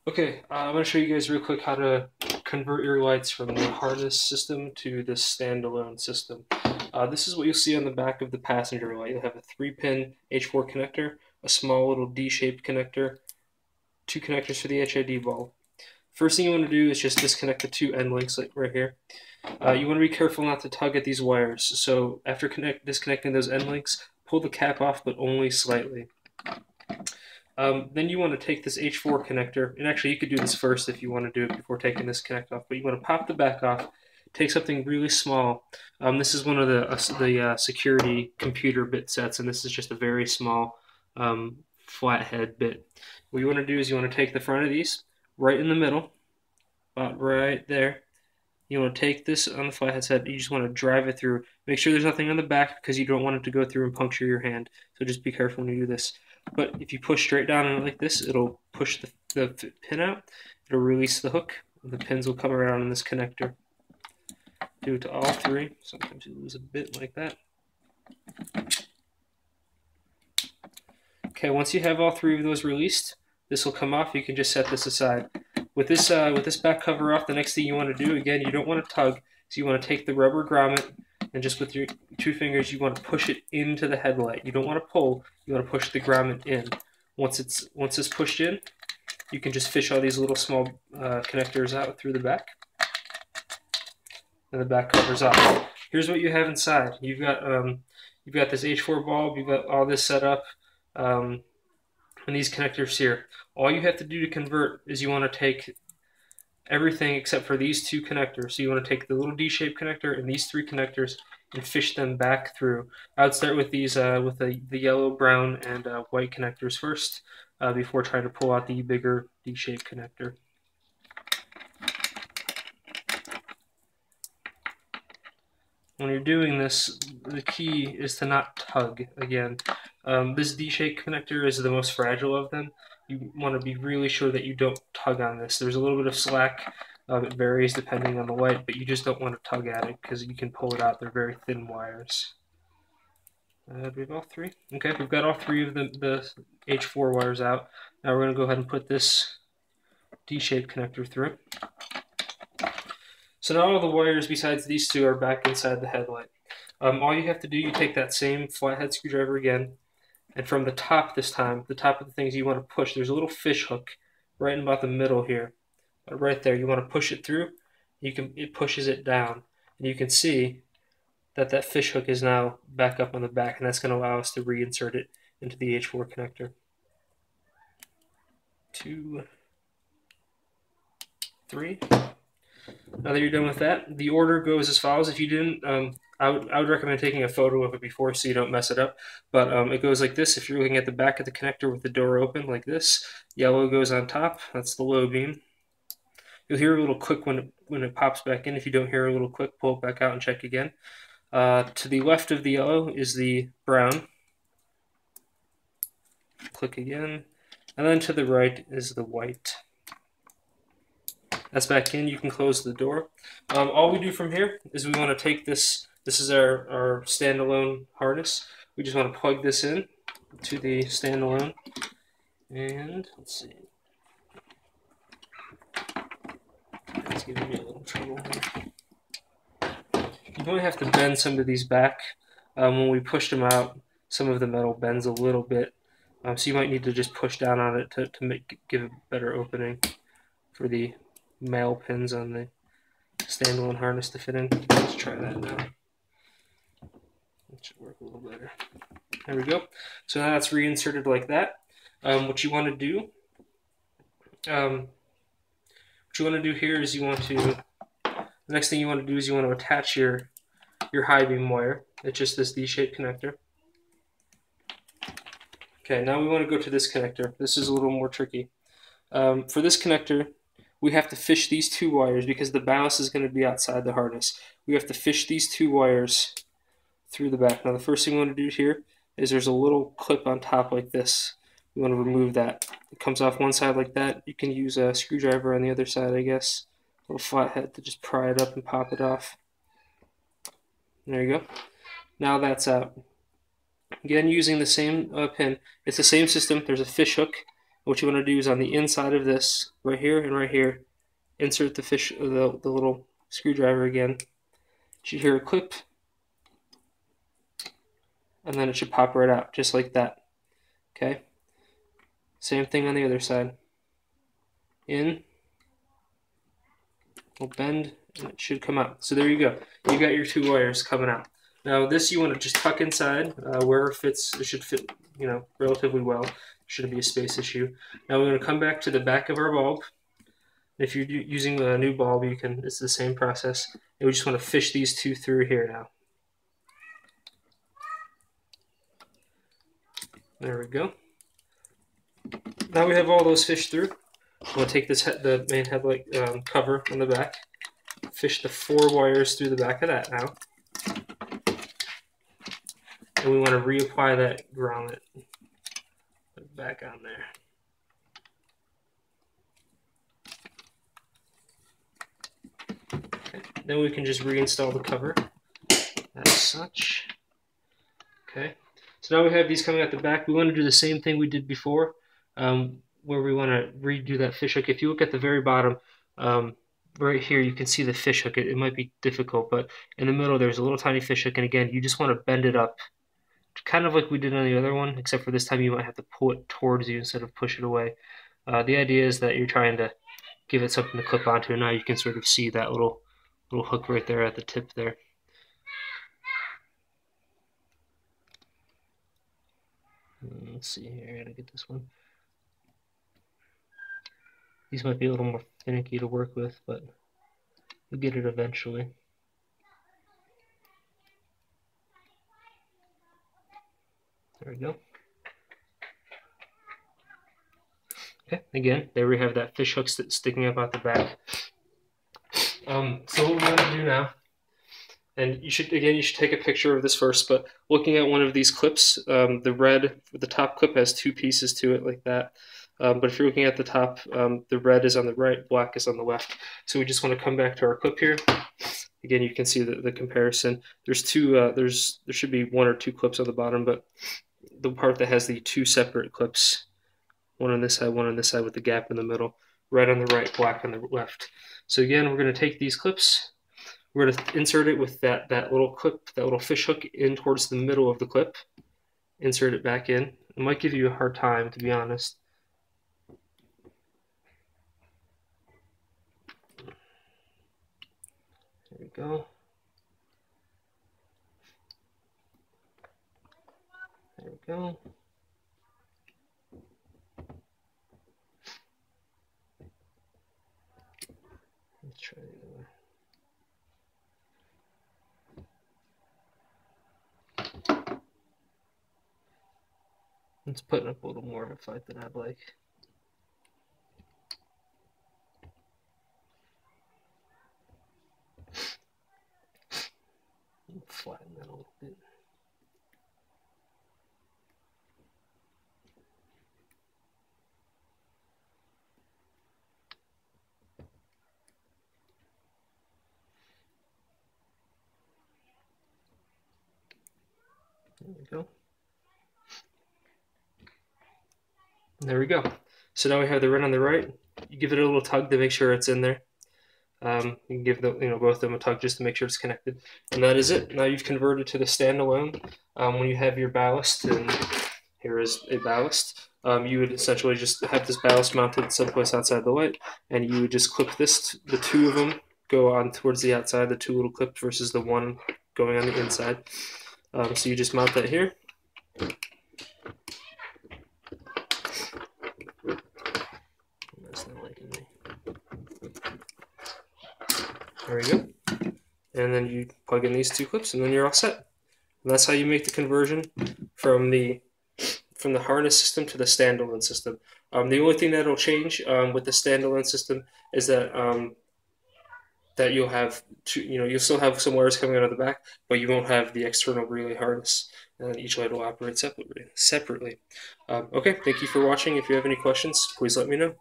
Okay, I'm going to show you guys real quick how to convert your lights from the harness system to the standalone system. This is what you'll see on the back of the passenger light. You'll have a 3-pin H4 connector, a small little D-shaped connector, 2 connectors for the HID bulb. First thing you want to do is just disconnect the 2 end links like right here. You want to be careful not to tug at these wires. So after disconnecting those end links, pull the cap off, but only slightly. Then you want to take this H4 connector, and actually you could do this first if you want to do it before taking this connect off, but you want to pop the back off, take something really small. This is one of the security computer bit sets, and this is just a very small flathead bit. What you want to do is you want to take the front of these, right in the middle, about right there. You want to take this on the flathead set, you just want to drive it through. Make sure there's nothing on the back because you don't want it to go through and puncture your hand, so just be careful when you do this. But if you push straight down on it like this, it'll push the pin out, it'll release the hook, and the pins will come around in this connector. Do it to all 3. Sometimes you lose a bit like that. Okay, once you have all 3 of those released, this will come off. You can just set this aside. With this back cover off, the next thing you want to do, again, you don't want to tug, so you want to take the rubber grommet, and just with your 2 fingers, you want to push it into the headlight. You don't want to pull, you want to push the grommet in. Once it's pushed in, you can just fish all these little small connectors out through the back, and the back covers off. Here's what you have inside. You've got this H4 bulb, you've got all this set up, and these connectors here. All you have to do to convert is you want to take everything except for these 2 connectors. So you want to take the little D-shaped connector and these 3 connectors and fish them back through. I would start with these with the yellow, brown, and white connectors first before trying to pull out the bigger D-shaped connector. When you're doing this, the key is to not tug again. This D-shaped connector is the most fragile of them. You want to be really sure that you don't tug on this. There's a little bit of slack. It varies depending on the light, but you just don't want to tug at it because you can pull it out. They're very thin wires. Do we have all 3? Okay, we've got all 3 of the H4 wires out. Now we're going to go ahead and put this D-shaped connector through it. So now all the wires besides these 2 are back inside the headlight. All you have to do, you take that same flathead screwdriver again, and from the top this time, the top of the things you want to push, there's a little fish hook right in about the middle here. Right there, you want to push it through. It pushes it down, and you can see that fish hook is now back up on the back, and that's going to allow us to reinsert it into the H4 connector. 2, 3. Now that you're done with that, the order goes as follows. If you didn't, I would recommend taking a photo of it before so you don't mess it up. But it goes like this. If you're looking at the back of the connector with the door open like this, yellow goes on top. That's the low beam. You'll hear a little click when it pops back in. If you don't hear a little click, pull it back out and check again. To the left of the yellow is the brown. Click again. And then to the right is the white. That's back in. You can close the door. All we do from here is we want to take this. This is our standalone harness. We just want to plug this in to the standalone. And let's see. It's giving me a little trouble here. You only have to bend some of these back. When we push them out, some of the metal bends a little bit. So you might need to just push down on it to give a better opening for the male pins on the standalone harness to fit in. Let's try that now. That should work a little better. There we go. So now it's reinserted like that. What you want to do, here is the next thing you want to do is you want to attach your high beam wire. It's just this D-shaped connector. Okay, now we want to go to this connector. This is a little more tricky. For this connector, we have to fish these 2 wires because the ballast is going to be outside the harness. We have to fish these 2 wires through the back. Now the first thing we want to do here is there's a little clip on top like this. We want to remove that. It comes off one side like that. You can use a screwdriver on the other side, I guess. A little flathead to just pry it up and pop it off. There you go. Now that's out. Again, using the same pin. It's the same system. There's a fish hook What you want to do is on the inside of this, right here and right here, insert the little screwdriver again. You should hear a clip, and then it should pop right out, just like that. Okay? Same thing on the other side. In, will bend, and it should come out. So there you go. You got your 2 wires coming out. Now this you want to just tuck inside where it fits. It should fit, relatively well. Shouldn't be a space issue. Now we're going to come back to the back of our bulb. If you're using a new bulb, it's the same process. And we just want to fish these 2 through here now. There we go. Now we have all those fished through. We'll take the main headlight cover on the back, fish the 4 wires through the back of that now. And we want to reapply that grommet back on there. Okay. Then we can just reinstall the cover as such. Okay. So now we have these coming out the back. We want to do the same thing we did before, where we want to redo that fish hook. If you look at the very bottom, right here, you can see the fish hook. It might be difficult, but in the middle there's a little tiny fish hook, and again, you just want to bend it up, kind of like we did on the other one, except for this time you might have to pull it towards you instead of push it away. The idea is that you're trying to give it something to clip onto, and now you can sort of see that little hook right there at the tip there. Let's see here, I gotta get this one. These might be a little more finicky to work with, but you'll get it eventually. There we go. Okay, again, there we have that fish hook sticking up out the back. So what we're going to do now, and you should take a picture of this first, but looking at one of these clips, the top clip has 2 pieces to it like that. But if you're looking at the top, the red is on the right, black is on the left. So we just want to come back to our clip here. Again, you can see the comparison. There's there should be 1 or 2 clips on the bottom, but the part that has the 2 separate clips, one on this side, one on this side with the gap in the middle, red on the right, black on the left. So again, we're going to take these clips, we're going to insert it with that little clip, that little fish hook in towards the middle of the clip, insert it back in. It might give you a hard time, to be honest. There we go. There we go. Let's try the other one. It's putting up a little more of a fight than I'd like. Flatten that a little bit. There we go. There we go. So now we have the red on the right. You give it a little tug to make sure it's in there. You can give both of them a tug just to make sure it's connected. And that is it. Now you've converted to the standalone. When you have your ballast, and here is a ballast, you would essentially just have this ballast mounted someplace outside the light, and you would just clip the 2 of them go on towards the outside, the 2 little clips versus the 1 going on the inside. So you just mount that here. That's not liking me. There we go. And then you plug in these 2 clips, and then you're all set. And that's how you make the conversion from the harness system to the standalone system. The only thing that'll change with the standalone system is that that you'll have you'll still have some wires coming out of the back, but you won't have the external relay harness, and each light will operate separately. Okay, thank you for watching. If you have any questions, please let me know.